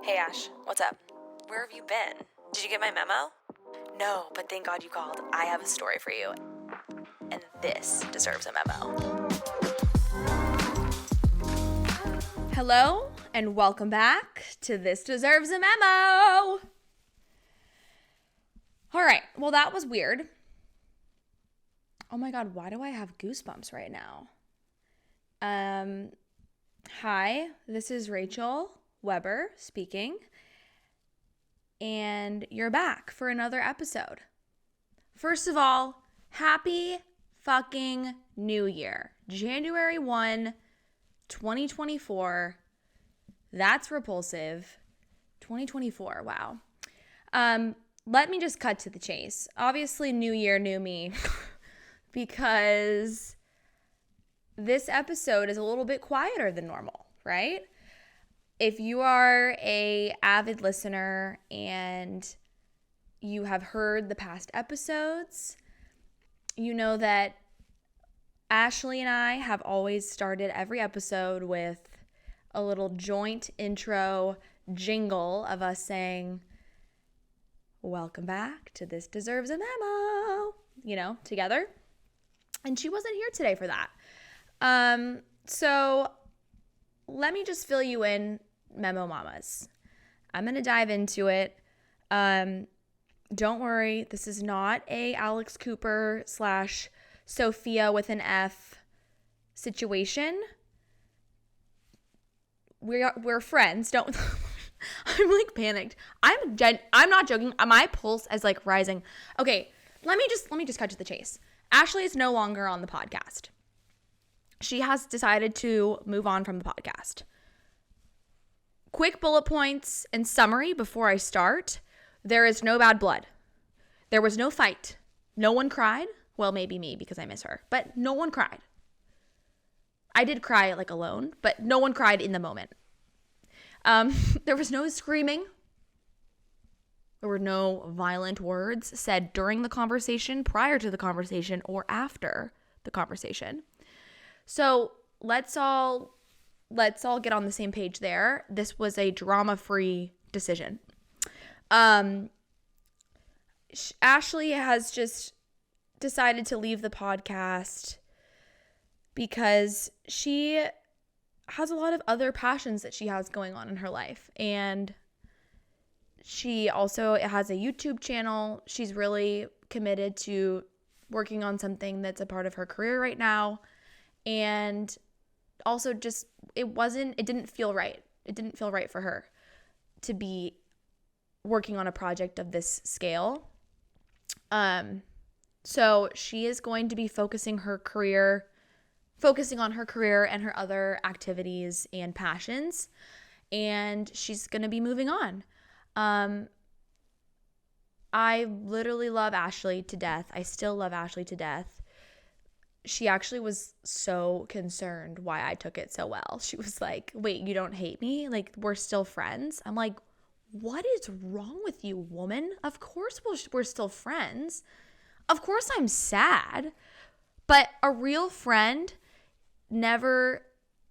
Hey Ash, what's up? Where have you been? Did you get my memo? No, but thank God you called. I have a story for you. And this deserves a memo. Hello, and welcome back to This Deserves a Memo. All right, well, that was weird. Oh my God, why do I have goosebumps right now? Hi, this is Rachel Weber speaking, and you're back for another episode. First of all, happy fucking New Year. January 1, 2024. That's repulsive. 2024, wow. Let me just cut to the chase. Obviously, new year, new me. Because this episode is a little bit quieter than normal, right? If you are a avid listener and you have heard the past episodes, you know that Ashley and I have always started every episode with a little joint intro jingle of us saying, welcome back to This Deserves a Memo, together. And she wasn't here today for that. So let me just fill you in, Memo Mamas. I'm going to dive into it. Don't worry, this is not a Alex Cooper / Sophia with an F situation. We're friends. Don't. I'm like panicked. I'm not joking. My pulse is like rising. Okay, let me just cut to the chase. Ashley is no longer on the podcast. She has decided to move on from the podcast. Quick bullet points and summary before I start. There is no bad blood. There was no fight. No one cried. Well, maybe me because I miss her, but no one cried. I did cry like alone, but no one cried in the moment. There was no screaming. There were no violent words said during the conversation, prior to the conversation, or after the conversation. So let's all get on the same page there. This was a drama-free decision. Ashley has just decided to leave the podcast because she has a lot of other passions that she has going on in her life. And she also has a YouTube channel. She's really committed to working on something that's a part of her career right now. And also just, it didn't feel right. It didn't feel right for her to be working on a project of this scale. So she is going to be focusing on her career and her other activities and passions. And she's going to be moving on. I literally love Ashley to death. I still love Ashley to death. She actually was so concerned why I took it so well. She was like, wait, you don't hate me? Like, we're still friends? I'm like, what is wrong with you, woman? Of course we're still friends. Of course I'm sad. But a real friend never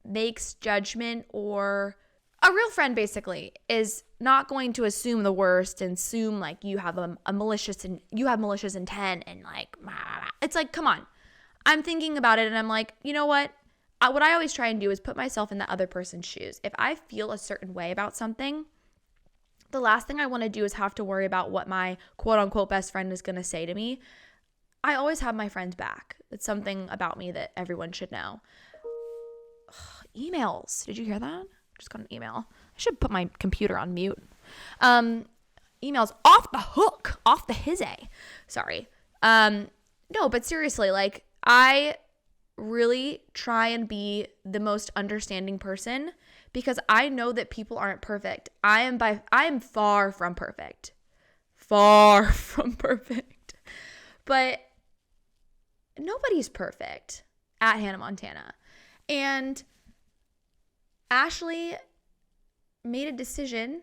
makes judgment, or a real friend basically is not going to assume the worst and assume like you have malicious intent and like, it's like, come on. I'm thinking about it and I'm like, you know what? What I always try and do is put myself in the other person's shoes. If I feel a certain way about something, the last thing I want to do is have to worry about what my quote unquote best friend is going to say to me. I always have my friend's back. It's something about me that everyone should know. Emails. Did you hear that? Just got an email. I should put my computer on mute. Emails off the hook, off the hizzy. Sorry. No, but seriously, like, I really try and be the most understanding person because I know that people aren't perfect. I am far from perfect. Far from perfect. But nobody's perfect at Hannah Montana. And Ashley made a decision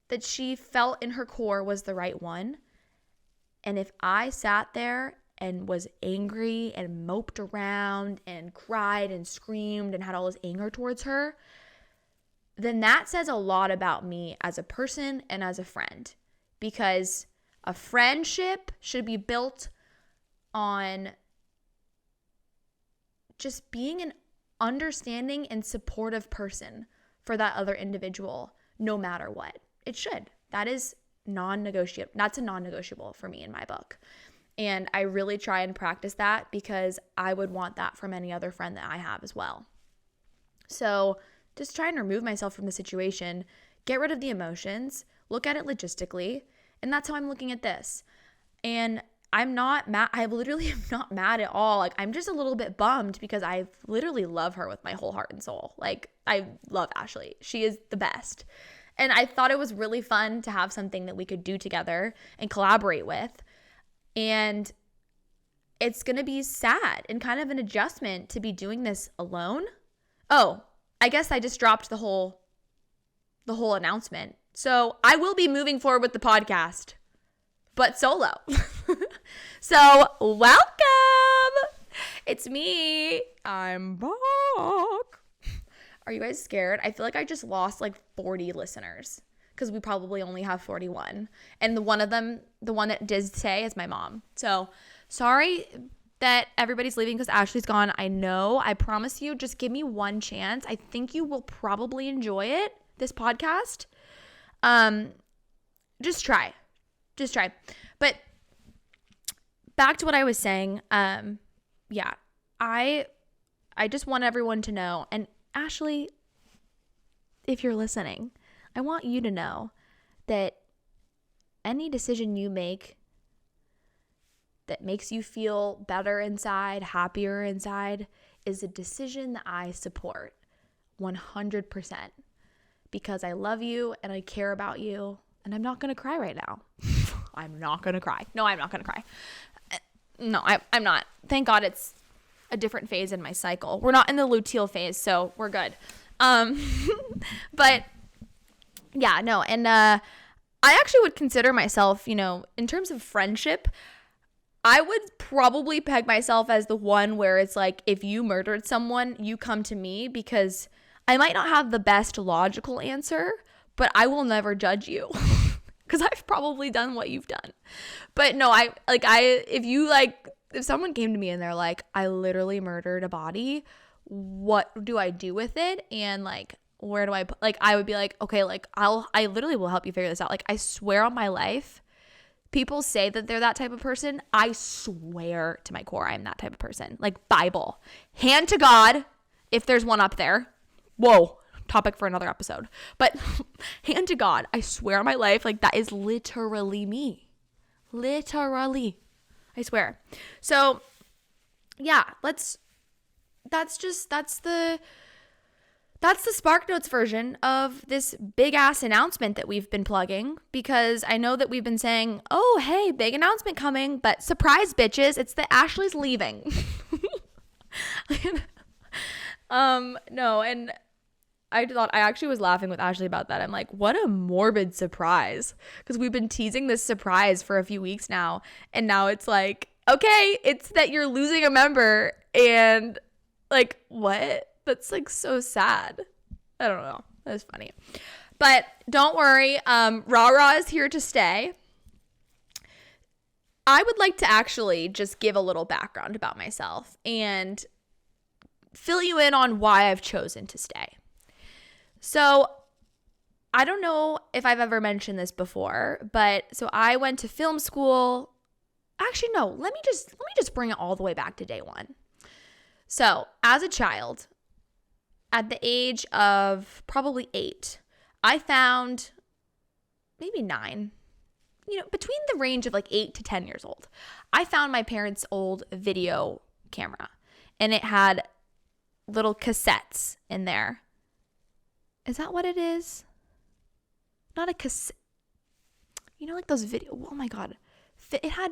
that she felt in her core was the right one. And if I sat there and was angry and moped around and cried and screamed and had all this anger towards her, then that says a lot about me as a person and as a friend, because a friendship should be built on just being an understanding and supportive person for that other individual, no matter what. It should. That is non-negotiable. That's a non-negotiable for me in my book. And I really try and practice that because I would want that from any other friend that I have as well. So just try and remove myself from the situation, get rid of the emotions, look at it logistically. And that's how I'm looking at this. And I'm not mad. I literally am not mad at all. Like, I'm just a little bit bummed because I literally love her with my whole heart and soul. Like, I love Ashley. She is the best. And I thought it was really fun to have something that we could do together and collaborate with. And it's going to be sad and kind of an adjustment to be doing this alone. Oh, I guess I just dropped the whole announcement. So I will be moving forward with the podcast, but solo. So welcome. It's me. I'm back. Are you guys scared? I feel like I just lost like 40 listeners because we probably only have 41. And the one that did say is my mom. So sorry that everybody's leaving because Ashley's gone. I know. I promise you, just give me one chance. I think you will probably enjoy it, this podcast. Just try. But back to what I was saying. Yeah, I just want everyone to know, and Ashley, if you're listening, I want you to know that any decision you make that makes you feel better inside, happier inside, is a decision that I support 100% because I love you and I care about you, and I'm not going to cry right now. I'm not going to cry. No, I'm not going to cry. No, I'm not. Thank God it's a different phase in my cycle. We're not in the luteal phase, so we're good. But yeah, no. And I actually would consider myself, in terms of friendship, I would probably peg myself as the one where it's like, if you murdered someone, you come to me, because I might not have the best logical answer, but I will never judge you because I've probably done what you've done. But no, if someone came to me and they're like, I literally murdered a body, what do I do with it? And like, where do I put, like, I would be like, okay, like I literally will help you figure this out. Like, I swear on my life, people say that they're that type of person. I swear to my core, I'm that type of person. Like, Bible, hand to God, if there's one up there. Whoa, topic for another episode. But hand to God, I swear on my life, like, that is literally me. Literally. I swear. So yeah, that's the Spark Notes version of this big ass announcement that we've been plugging, because I know that we've been saying, oh, hey, big announcement coming, but surprise, bitches, it's that Ashley's leaving. No, and I actually was laughing with Ashley about that. I'm like, what a morbid surprise, because we've been teasing this surprise for a few weeks now, and now it's like, okay, it's that you're losing a member, and like, what? That's like so sad. I don't know. That's funny. But don't worry. Rah is here to stay. I would like to actually just give a little background about myself and fill you in on why I've chosen to stay. So I don't know if I've ever mentioned this before, but so I went to film school. Actually, no, let me just bring it all the way back to day one. So as a child, at the age of probably 8, I found, maybe 9, between the range of like 8 to 10 years old, I found my parents' old video camera, and it had little cassettes in there. Is that what it is? Not a cassette. Like those video. Oh my God. It had,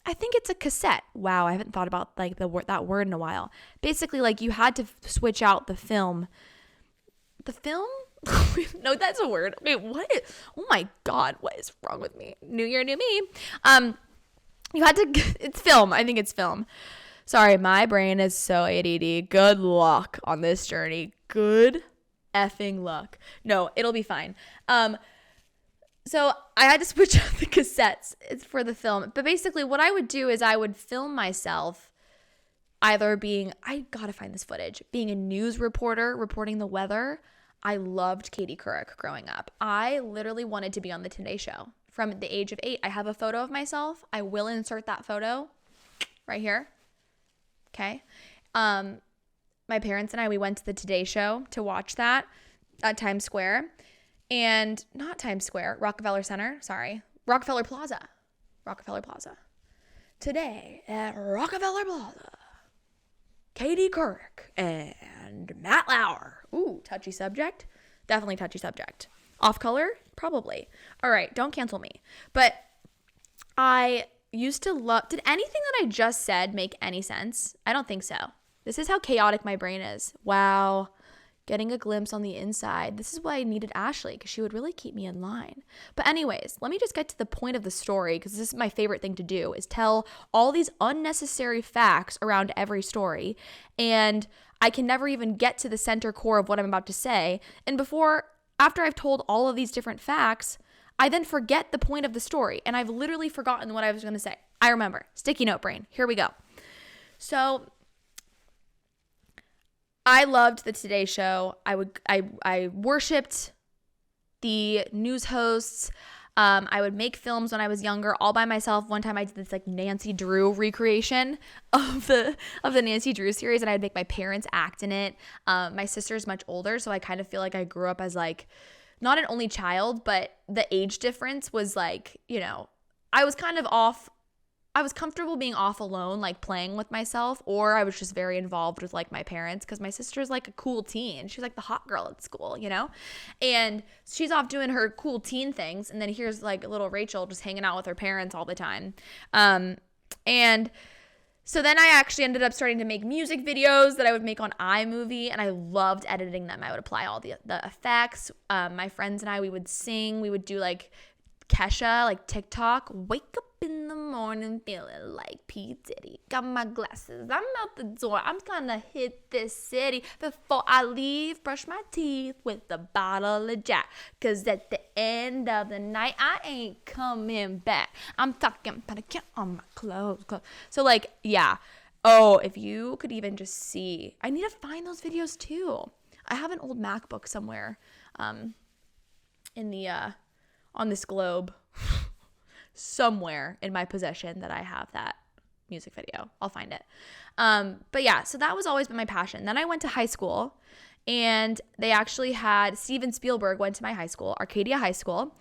I think it's a cassette. Wow, I haven't thought about like that word in a while. Basically, like, you had to switch out the film. The film? No, that's a word. Wait, what? Oh my God, what is wrong with me? New year, new me. You had to. It's film. I think it's film. Sorry, my brain is so ADD. Good luck on this journey. Good effing luck. No, it'll be fine. So I had to switch out the cassettes for the film. But basically what I would do is I would film myself either being, I gotta find this footage, being a news reporter, reporting the weather. I loved Katie Couric growing up. I literally wanted to be on the Today Show from the age of 8. I have a photo of myself. I will insert that photo right here. Okay. My parents and I, we went to the Today Show to watch that at Times Square. And not Times Square, Rockefeller Center, sorry. Rockefeller Plaza. Today at Rockefeller Plaza, Katie Couric and Matt Lauer. Ooh, touchy subject. Definitely touchy subject. Off color? Probably. All right, don't cancel me. But I used to love, did anything that I just said make any sense? I don't think so. This is how chaotic my brain is. Wow. Getting a glimpse on the inside. This is why I needed Ashley, because she would really keep me in line. But anyways, let me just get to the point of the story, because this is my favorite thing to do, is tell all these unnecessary facts around every story. And I can never even get to the center core of what I'm about to say. And after I've told all of these different facts, I then forget the point of the story. And I've literally forgotten what I was going to say. I remember. Sticky note brain. Here we go. So I loved the Today Show. I worshipped the news hosts. I would make films when I was younger, all by myself. One time I did this like Nancy Drew recreation of the Nancy Drew series, and I'd make my parents act in it. My sister's much older, so I kind of feel like I grew up as like not an only child, but the age difference was like, you know, I was kind of off. I was comfortable being off alone, like playing with myself, or I was just very involved with like my parents, because my sister's like a cool teen. She's like the hot girl at school, you know? And she's off doing her cool teen things. And then here's like little Rachel just hanging out with her parents all the time. And so then I actually ended up starting to make music videos that I would make on iMovie, and I loved editing them. I would apply all the effects. My friends and I, we would sing. We would do like Kesha, like TikTok. Wake up in the morning feeling like P. Diddy. Got my glasses. I'm out the door. I'm gonna hit this city. Before I leave, brush my teeth with a bottle of Jack. Cause at the end of the night, I ain't coming back. I'm talking about to get on my clothes. So like, yeah. Oh, if you could even just see. I need to find those videos too. I have an old MacBook somewhere in the on this globe. Somewhere in my possession that I have that music video. I'll find it. But yeah, so that was always been my passion. Then I went to high school, and they actually had, Steven Spielberg went to my high school, Arcadia High School,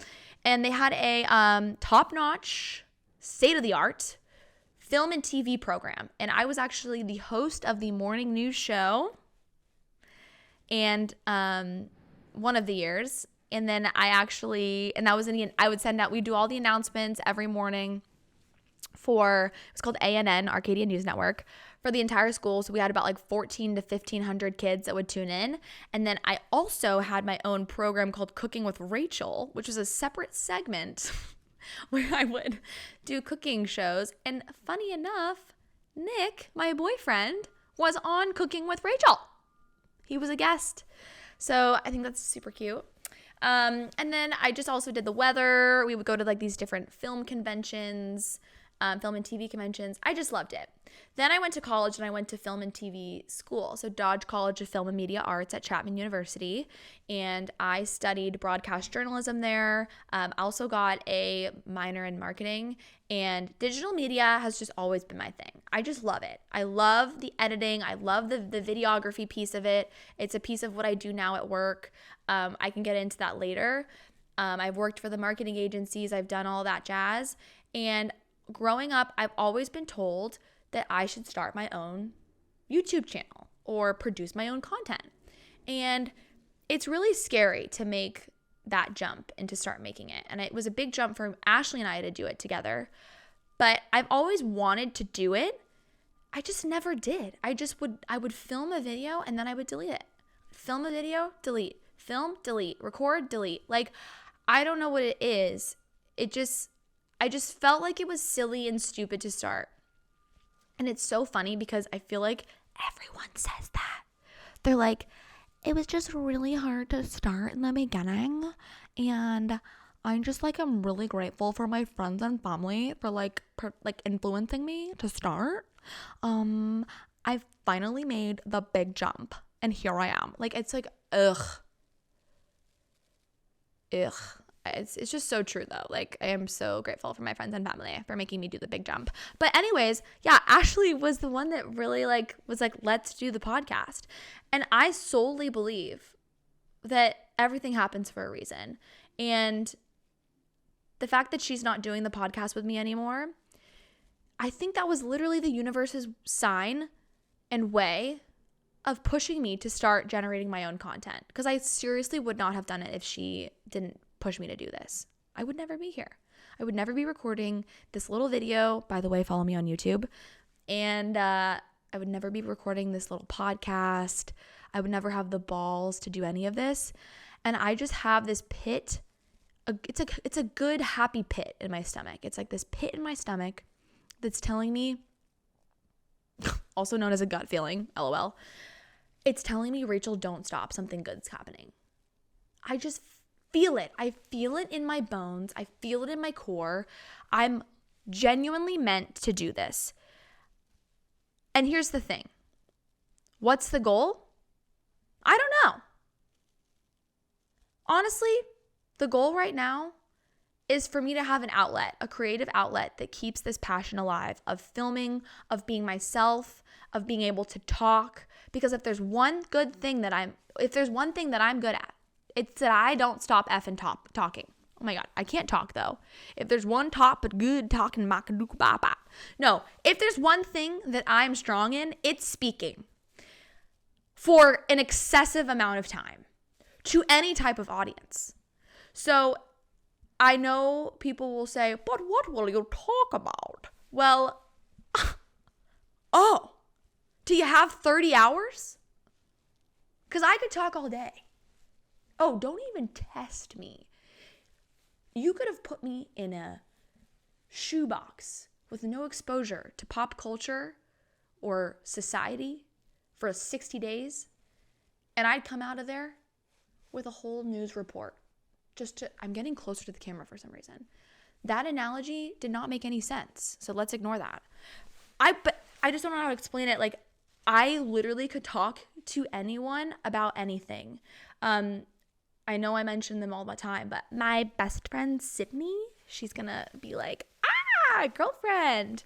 and they had a top-notch, state-of-the-art film and TV program. And I was actually the host of the morning news show, and one of the years. And then that was I would send out, we'd do all the announcements every morning it was called ANN, Arcadia News Network, for the entire school. So we had about like 1,400 to 1,500 kids that would tune in. And then I also had my own program called Cooking with Rachel, which was a separate segment where I would do cooking shows. And funny enough, Nick, my boyfriend, was on Cooking with Rachel. He was a guest. So I think that's super cute. And then I just also did the weather. We would go to like these different film conventions, film and TV conventions. I just loved it. Then I went to college, and I went to film and TV school. So Dodge College of Film and Media Arts at Chapman University. And I studied broadcast journalism there. I also got a minor in marketing, and digital media has just always been my thing. I just love it. I love the editing. I love the videography piece of it. It's a piece of what I do now at work. I can get into that later. I've worked for the marketing agencies. I've done all that jazz. And growing up, I've always been told that I should start my own YouTube channel or produce my own content. And it's really scary to make that jump and to start making it. And it was a big jump for Ashley and I to do it together. But I've always wanted to do it. I just never did. I would film a video and then I would delete it. Film a video, delete. Film, delete. Record, delete. Like, I don't know what it is. I just felt like it was silly and stupid to start. And it's so funny because I feel like everyone says that. They're like, it was just really hard to start in the beginning. And I'm just like, I'm really grateful for my friends and family for like influencing me to start. I've finally made the big jump and here I am. Like, it's like, ugh. It's just so true though. Like, I am so grateful for my friends and family for making me do the big jump. But anyways, yeah, Ashley was the one that really was like, let's do the podcast. And I solely believe that everything happens for a reason. And the fact that she's not doing the podcast with me anymore, I think that was literally the universe's sign and way of pushing me to start generating my own content. Because I seriously would not have done it if she didn't push me to do this. I would never be here. I would never be recording this little video. By the way, follow me on YouTube. And I would never be recording this little podcast. I would never have the balls to do any of this. And I just have this pit. It's a good, happy pit in my stomach. It's like this pit in my stomach that's telling me, also known as a gut feeling, LOL. It's telling me, Rachel, don't stop. Something good's happening. I just feel it. I feel it in my bones. I feel it in my core. I'm genuinely meant to do this. And here's the thing. What's the goal? I don't know. Honestly, the goal right now is for me to have an outlet, a creative outlet that keeps this passion alive of filming, of being myself, of being able to talk. Because if there's one thing that I'm good at, it's that I don't stop effing talking. Oh my God, I can't talk though. If there's one top but good talking, no, if there's one thing that I'm strong in, it's speaking for an excessive amount of time to any type of audience. So I know people will say, but what will you talk about? Well, oh, do you have 30 hours? Because I could talk all day. Oh, don't even test me. You could have put me in a shoebox with no exposure to pop culture or society for 60 days, and I'd come out of there with a whole news report. I'm getting closer to the camera for some reason. That analogy did not make any sense, so let's ignore that. But I just don't know how to explain it. Like, I literally could talk to anyone about anything. I know I mention them all the time, but my best friend, Sydney, she's gonna be like, girlfriend.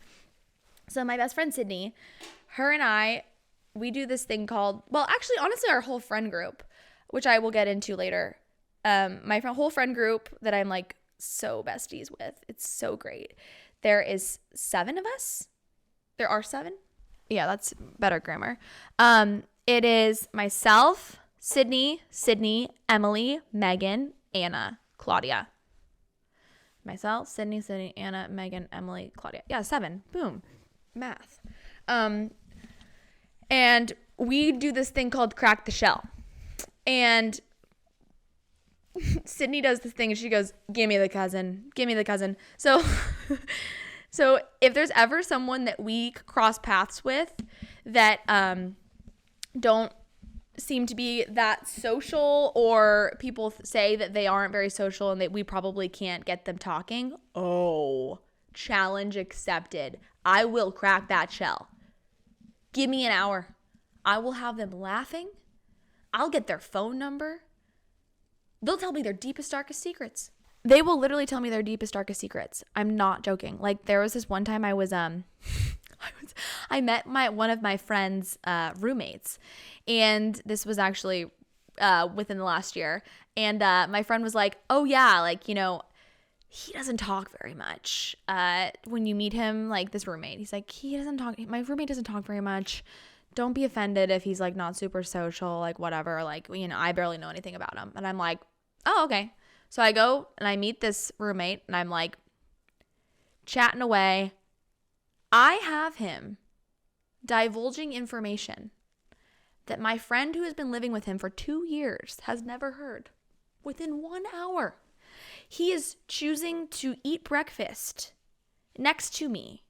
So my best friend, Sydney, her and I, we do this thing called, well, actually, honestly, our whole friend group, which I will get into later. My whole friend group that I'm like so besties with. It's so great. There is 7 of us. There are 7. Yeah, that's better grammar. It is myself, Sydney, Emily, Megan, Anna, Claudia. Myself, Sydney, Anna, Megan, Emily, Claudia. Yeah, 7. Boom. Math. And we do this thing called Crack the Shell. And Sydney does this thing and she goes, give me the cousin. So if there's ever someone that we cross paths with that don't seem to be that social, or people say that they aren't very social and that we probably can't get them talking, challenge accepted. I will crack that shell. Give me an hour. I will have them laughing. I'll get their phone number. They'll tell me their deepest, darkest secrets. They will literally tell me their deepest, darkest secrets. I'm not joking. Like, there was this one time I met one of my friend's roommates, and this was actually within the last year. And my friend was like, oh yeah, like, you know, he doesn't talk very much. When you meet him, like, this roommate, he's like, my roommate doesn't talk very much. Don't be offended if he's like not super social, like whatever, like, you know, I barely know anything about him. And I'm like, oh, okay. So I go and I meet this roommate and I'm like chatting away. I have him divulging information that my friend who has been living with him for 2 years has never heard. Within 1 hour, he is choosing to eat breakfast next to me,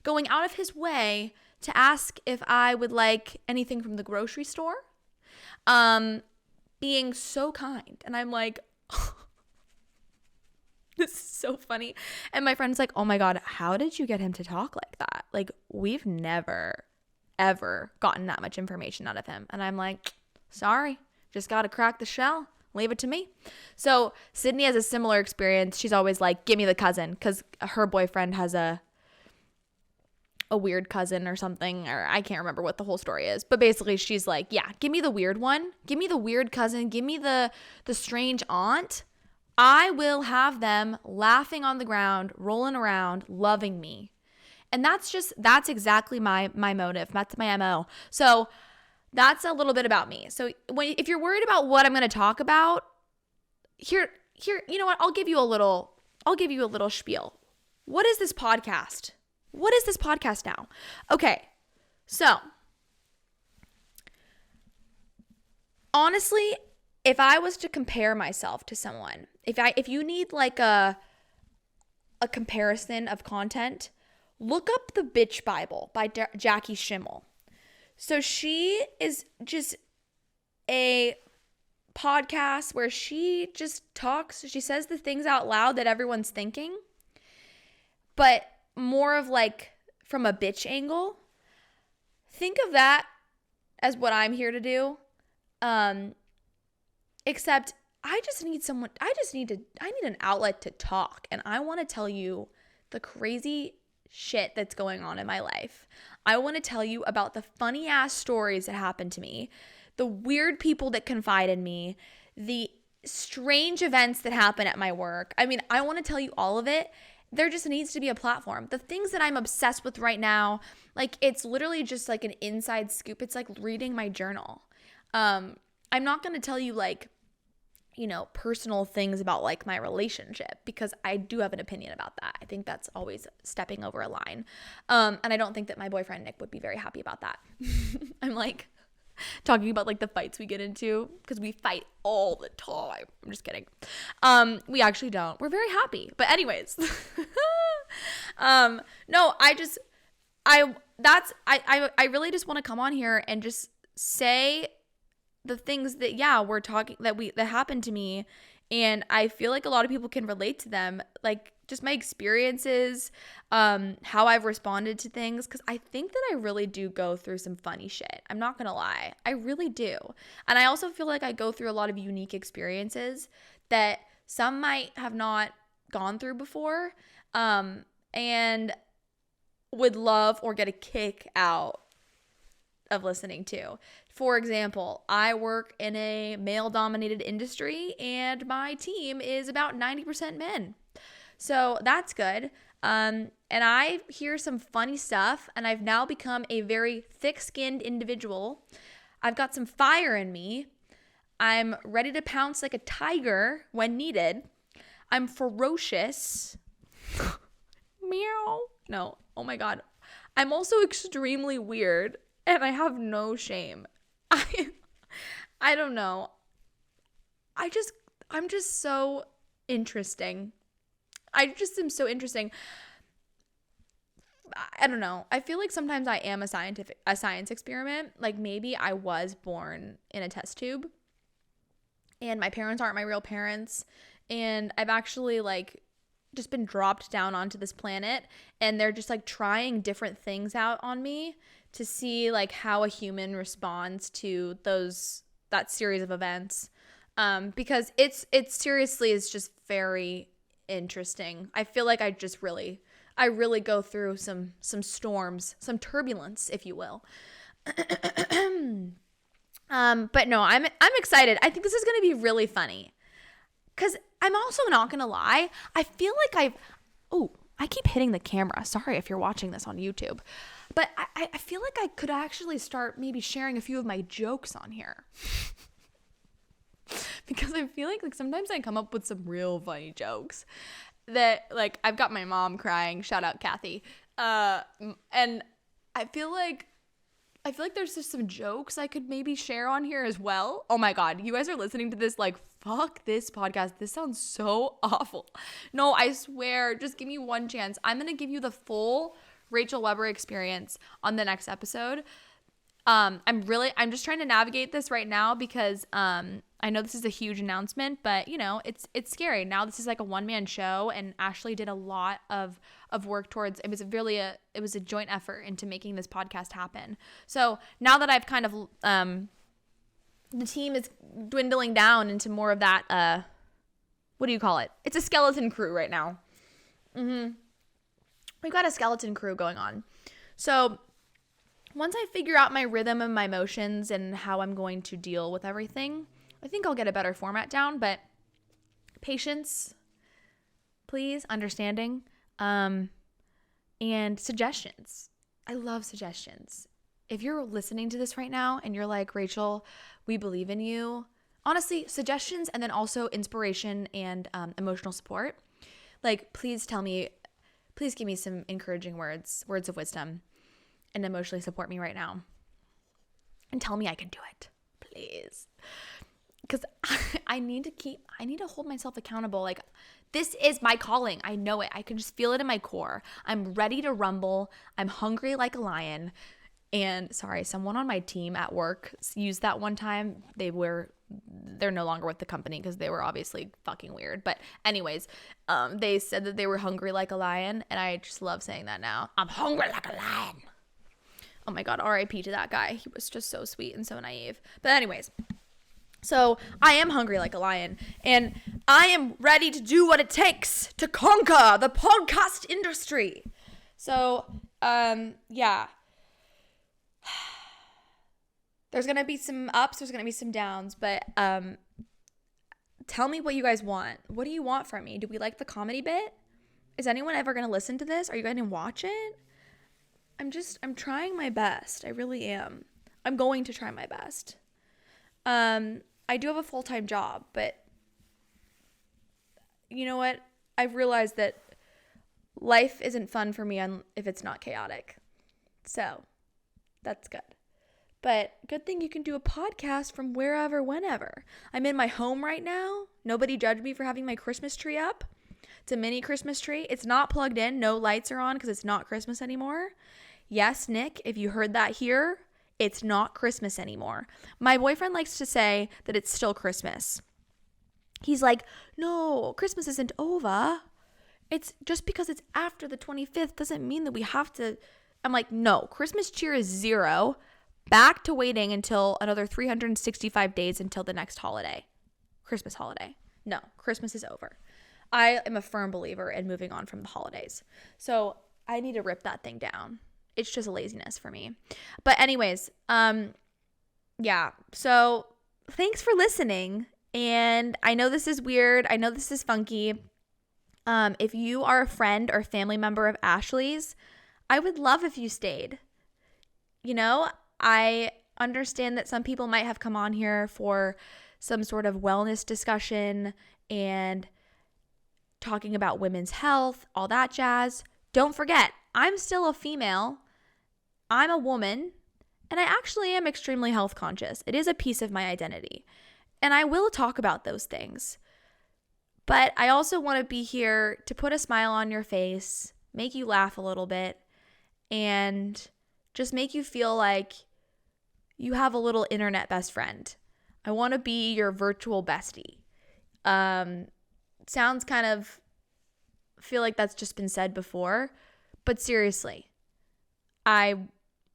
going out of his way to ask if I would like anything from the grocery store. being so kind. And I'm like, this is so funny. And my friend's like, oh my God, how did you get him to talk like that? Like, we've never, ever gotten that much information out of him. And I'm like, sorry, just got to crack the shell. Leave it to me. So Sydney has a similar experience. She's always like, give me the cousin, because her boyfriend has a weird cousin or something, or I can't remember what the whole story is. But basically she's like, yeah, give me the weird one. Give me the weird cousin. Give me the strange aunt. I will have them laughing on the ground, rolling around, loving me. And that's exactly my motive. That's my MO. So that's a little bit about me. So if you're worried about what I'm going to talk about, here, you know what? I'll give you a little spiel. What is this podcast? What is this podcast now? Okay. So honestly, if I was to compare myself to someone, if you need like a comparison of content, look up the Bitch Bible by Jackie Schimmel. So she is just a podcast where she just talks. She says the things out loud that everyone's thinking, but more of like from a bitch angle. Think of that as what I'm here to do. Except I need an outlet to talk, and I want to tell you the crazy shit that's going on in my life. I want to tell you about the funny ass stories that happened to me, the weird people that confide in me, the strange events that happen at my work. I mean, I want to tell you all of it. There just needs to be a platform. The things that I'm obsessed with right now, like it's literally just like an inside scoop. It's like reading my journal. I'm not going to tell you like, you know, personal things about like my relationship, because I do have an opinion about that. I think that's always stepping over a line. And I don't think that my boyfriend Nick would be very happy about that. I'm like talking about like the fights we get into, because we fight all the time. I'm just kidding. We actually don't. We're very happy. But anyways, no, I really just want to come on here and just say the things that, we're talking, that happened to me. And I feel like a lot of people can relate to them. Like just my experiences, how I've responded to things. Cause I think that I really do go through some funny shit. I'm not going to lie. I really do. And I also feel like I go through a lot of unique experiences that some might have not gone through before. And would love or get a kick out of listening to. For example, I work in a male-dominated industry, and my team is about 90% men. So that's good. And I hear some funny stuff, and I've now become a very thick-skinned individual. I've got some fire in me. I'm ready to pounce like a tiger when needed. I'm ferocious. Meow. No. Oh my God. I'm also extremely weird, and I have no shame. I don't know. I'm just so interesting. I just am so interesting. I don't know. I feel like sometimes I am a science experiment. Like maybe I was born in a test tube, and my parents aren't my real parents, and I've actually like just been dropped down onto this planet, and they're just like trying different things out on me to see like how a human responds to that series of events. Because it's seriously is just very interesting. I feel like I really go through some storms, some turbulence, if you will. But no, I'm excited. I think this is going to be really funny. Cause I'm also not going to lie. I feel like I keep hitting the camera. Sorry if you're watching this on YouTube. But I feel like I could actually start maybe sharing a few of my jokes on here. Because I feel like sometimes I come up with some real funny jokes that like I've got my mom crying. Shout out Kathy. And I feel like there's just some jokes I could maybe share on here as well. Oh my God, you guys are listening to this like, fuck this podcast. This sounds so awful. No, I swear, just give me one chance. I'm going to give you the full Rachel Weber experience on the next episode. I'm just trying to navigate this right now because I'm I know this is a huge announcement, but you know, it's scary. Now this is like a one-man show, and Ashley did a lot of work towards, it was a joint effort into making this podcast happen. So now that I've kind of the team is dwindling down into more of that what do you call it? It's a skeleton crew right now. We've got a skeleton crew going on. So once I figure out my rhythm and my motions and how I'm going to deal with everything, I think I'll get a better format down, but patience, please, understanding, and suggestions. I love suggestions. If you're listening to this right now and you're like, Rachel, we believe in you, honestly, suggestions and then also inspiration and emotional support. Like, please give me some encouraging words of wisdom, and emotionally support me right now. And tell me I can do it, please. Because I need to hold myself accountable. Like, this is my calling. I know it. I can just feel it in my core. I'm ready to rumble. I'm hungry like a lion. And sorry, someone on my team at work used that one time. They're no longer with the company because they were obviously fucking weird. But anyways, they said that they were hungry like a lion. And I just love saying that now. I'm hungry like a lion. Oh my God, RIP to that guy. He was just so sweet and so naive. But anyways, so I am hungry like a lion, and I am ready to do what it takes to conquer the podcast industry. So, yeah. There's going to be some ups, there's going to be some downs, but tell me what you guys want. What do you want from me? Do we like the comedy bit? Is anyone ever going to listen to this? Are you going to watch it? I'm trying my best. I really am. I'm going to try my best. I do have a full-time job, but you know what? I've realized that life isn't fun for me if it's not chaotic. So that's good. But good thing you can do a podcast from wherever, whenever. I'm in my home right now. Nobody judged me for having my Christmas tree up. It's a mini Christmas tree. It's not plugged in. No lights are on because it's not Christmas anymore. Yes, Nick, if you heard that here, it's not Christmas anymore. My boyfriend likes to say that it's still Christmas. He's like, no, Christmas isn't over. It's just because it's after the 25th doesn't mean that we have to. I'm like, no, Christmas cheer is 0. Back to waiting until another 365 days until the next holiday. Christmas holiday. No, Christmas is over. I am a firm believer in moving on from the holidays. So I need to rip that thing down. It's just a laziness for me. But anyways, yeah. So thanks for listening. And I know this is weird. I know this is funky. If you are a friend or family member of Ashley's, I would love if you stayed. You know, I understand that some people might have come on here for some sort of wellness discussion and talking about women's health, all that jazz. Don't forget, I'm still a female. I'm a woman, and I actually am extremely health conscious. It is a piece of my identity, and I will talk about those things. But I also want to be here to put a smile on your face, make you laugh a little bit, and just make you feel like you have a little internet best friend. I want to be your virtual bestie. Sounds kind of, feel like that's just been said before, but seriously, I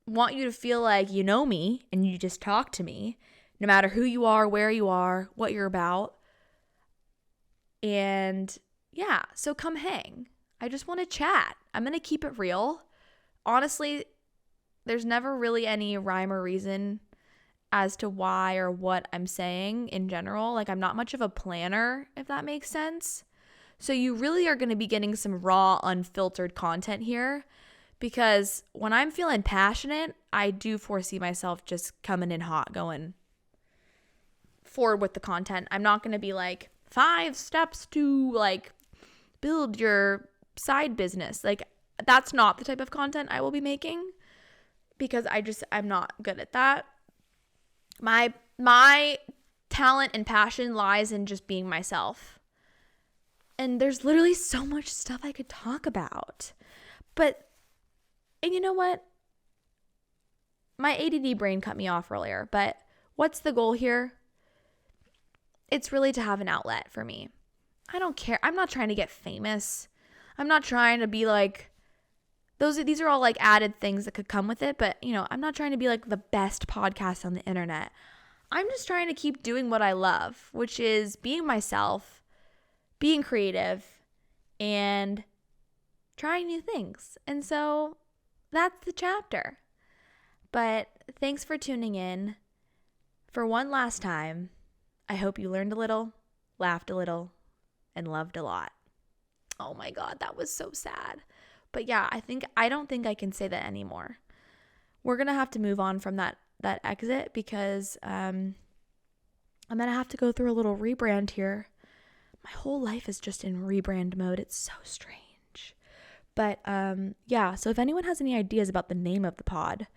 want you to feel like you know me and you just talk to me, no matter who you are, where you are, what you're about. And yeah, so come hang. I just want to chat. I'm going to keep it real. Honestly, there's never really any rhyme or reason as to why or what I'm saying in general. Like, I'm not much of a planner, if that makes sense. So you really are going to be getting some raw, unfiltered content here, because when I'm feeling passionate, I do foresee myself just coming in hot, going forward with the content. I'm not going to be like 5 steps to like build your side business. Like, that's not the type of content I will be making, because I'm not good at that. My talent and passion lies in just being myself. And there's literally so much stuff I could talk about. And you know what? My ADD brain cut me off earlier, but what's the goal here? it's really to have an outlet for me. I don't care. I'm not trying to get famous. I'm not trying to be like, these are all like added things that could come with it. But, you know, I'm not trying to be like the best podcast on the internet. I'm just trying to keep doing what I love, which is being myself, being creative, and trying new things. And so that's the chapter. But thanks for tuning in. For one last time, I hope you learned a little, laughed a little, and loved a lot. Oh my God, that was so sad. But yeah, I don't think I can say that anymore. We're going to have to move on from that exit because I'm going to have to go through a little rebrand here. My whole life is just in rebrand mode. It's so strange. But yeah, so if anyone has any ideas about the name of the pod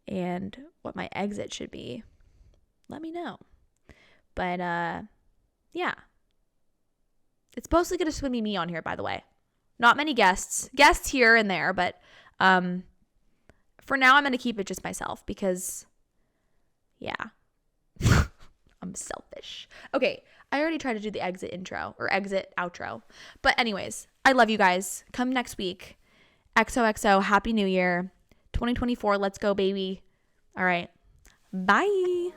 and what my exit should be, let me know. But yeah. It's mostly going to be me on here, by the way. Not many guests. Guests here and there, but for now I'm going to keep it just myself because, yeah, I'm selfish. Okay, I already tried to do the exit intro or exit outro. But anyways, I love you guys. Come next week. XOXO, Happy New Year. 2024, let's go, baby. All right. Bye.